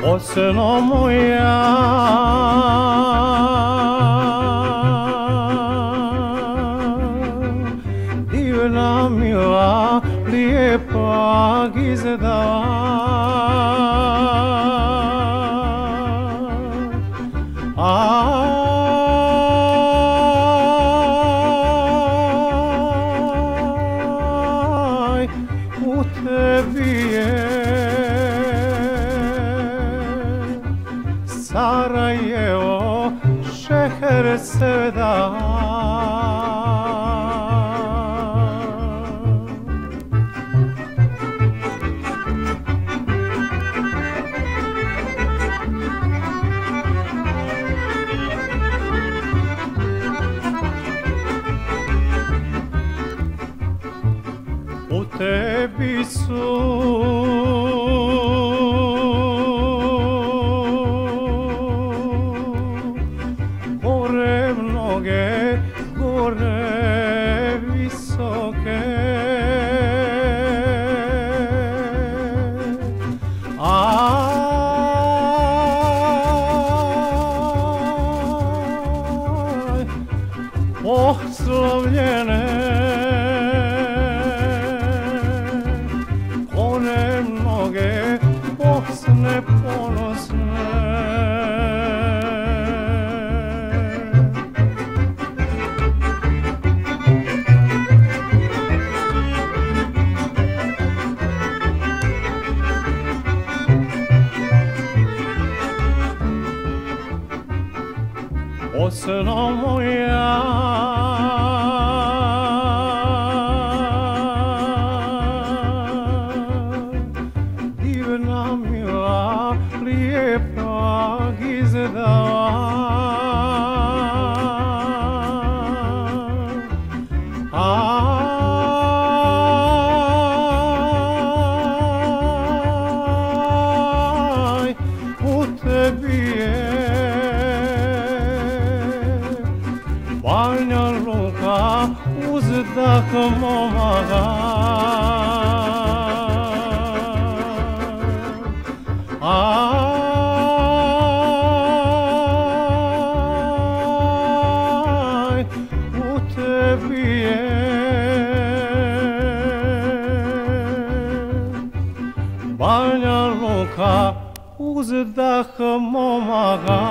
Osno moja, divna, mila, lijepa gizda. Aj, u tebi je Sarajevo, šeher sevda. U tebi su gore mnoge, gore visoke. Aj, oslovljene one mnoge Bosne ponosne. Osno moja, divna, mila, lijepa gizda. Aj, u tebi je Banja Luka, uzdah momaga. Aj, u tebi je Banja Luka, uzdah momaga.